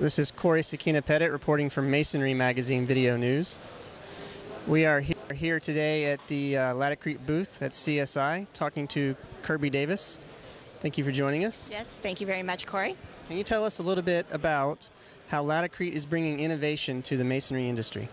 This is Corey Sakina Pettit reporting from Masonry Magazine Video News. We are here today at the Laticrete booth at CSI talking to Kirby Davis. Thank you for joining us. Yes, thank you very much, Corey. Can you tell us a little bit about how Laticrete is bringing innovation to the masonry industry?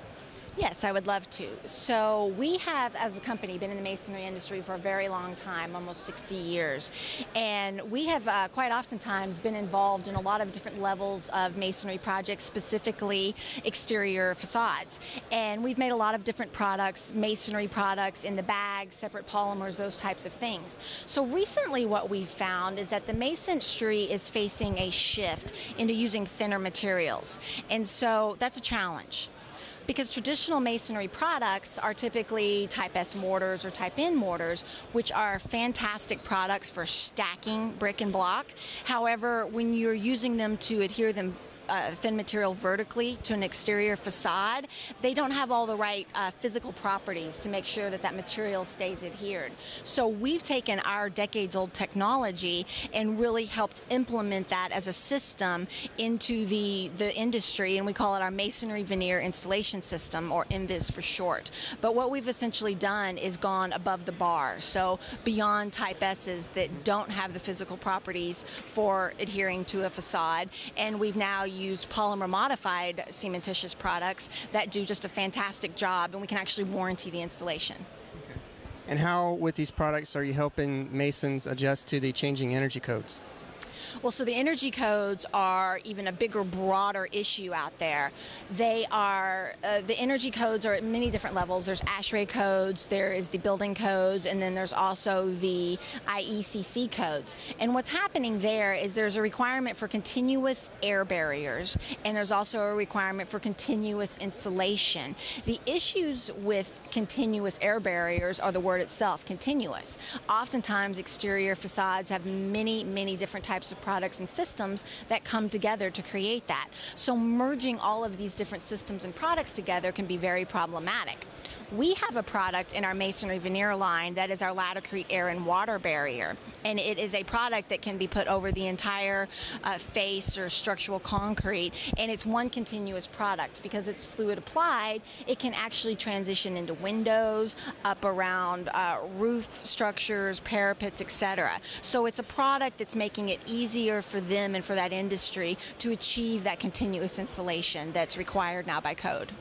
Yes, I would love to. So we have, as a company, been in the masonry industry for a very long time, almost 60 years. And we have quite oftentimes been involved in a lot of different levels of masonry projects, specifically exterior facades. And we've made a lot of different products, masonry products in the bag, separate polymers, those types of things. So recently what we've found is that the masonry is facing a shift into using thinner materials. And so that's a challenge, because traditional masonry products are typically Type S mortars or Type N mortars, which are fantastic products for stacking brick and block. However, when you're using them to adhere them thin material vertically to an exterior facade, they don't have all the right physical properties to make sure that that material stays adhered. So we've taken our decades-old technology and really helped implement that as a system into the industry, and we call it our Masonry Veneer Installation System, or MVIS for short. But what we've essentially done is gone above the bar, so beyond Type S's that don't have the physical properties for adhering to a facade, and we've now used polymer modified cementitious products that do just a fantastic job, and we can actually warranty the installation. Okay. And how, with these products, are you helping masons adjust to the changing energy codes? Well, so the energy codes are even a bigger, broader issue out there. They are, the energy codes are at many different levels. There's ASHRAE codes, there is the building codes, and then there's also the IECC codes. And what's happening there is there's a requirement for continuous air barriers, and there's also a requirement for continuous insulation. The issues with continuous air barriers are the word itself, continuous. Oftentimes, exterior facades have many different types of products and systems that come together to create that. So merging all of these different systems and products together can be very problematic. We have a product in our masonry veneer line that is our Laticrete air and water barrier, and it is a product that can be put over the entire face or structural concrete, and it's one continuous product. Because it's fluid applied, it can actually transition into windows, up around roof structures, parapets, etc. So it's a product that's making it easier for them and for that industry to achieve that continuous insulation that's required now by code.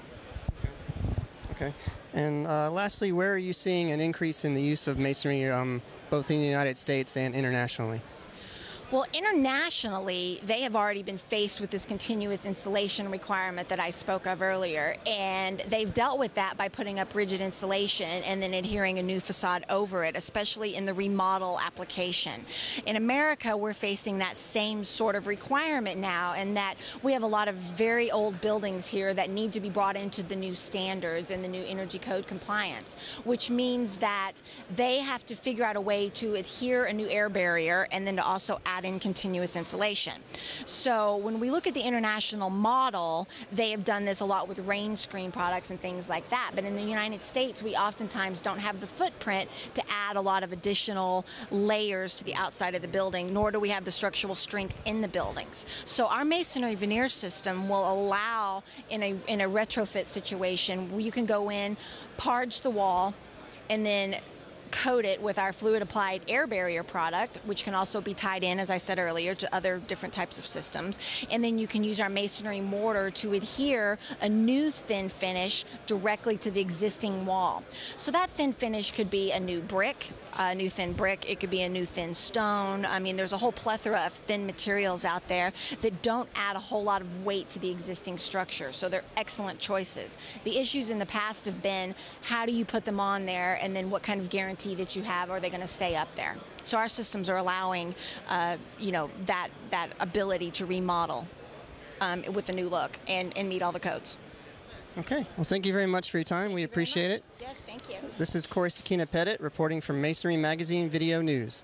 Okay. And lastly, where are you seeing an increase in the use of masonry both in the United States and internationally? Well, internationally, they have already been faced with this continuous insulation requirement that I spoke of earlier, and they've dealt with that by putting up rigid insulation and then adhering a new facade over it, especially in the remodel application. In America, we're facing that same sort of requirement now, and that we have a lot of very old buildings here that need to be brought into the new standards and the new energy code compliance, which means that they have to figure out a way to adhere a new air barrier and then to also add in continuous insulation. So when we look at the international model, they have done this a lot with rain screen products and things like that. But in the United States, we oftentimes don't have the footprint to add a lot of additional layers to the outside of the building, nor do we have the structural strength in the buildings. So our masonry veneer system will allow, in a retrofit situation, where you can go in, parge the wall, and then coat it with our fluid applied air barrier product, which can also be tied in, as I said earlier, to other different types of systems. And then you can use our masonry mortar to adhere a new thin finish directly to the existing wall. So that thin finish could be a new brick, a new thin brick. It could be a new thin stone. I mean, there's a whole plethora of thin materials out there that don't add a whole lot of weight to the existing structure. So they're excellent choices. The issues in the past have been, how do you put them on there, and then what kind of guarantee that you have, are they going to stay up there? So our systems are allowing, that ability to remodel with a new look and meet all the codes. Okay. Well, thank you very much for your time. We appreciate it. Yes, thank you. This is Corey Sakina Pettit reporting from Masonry Magazine Video News.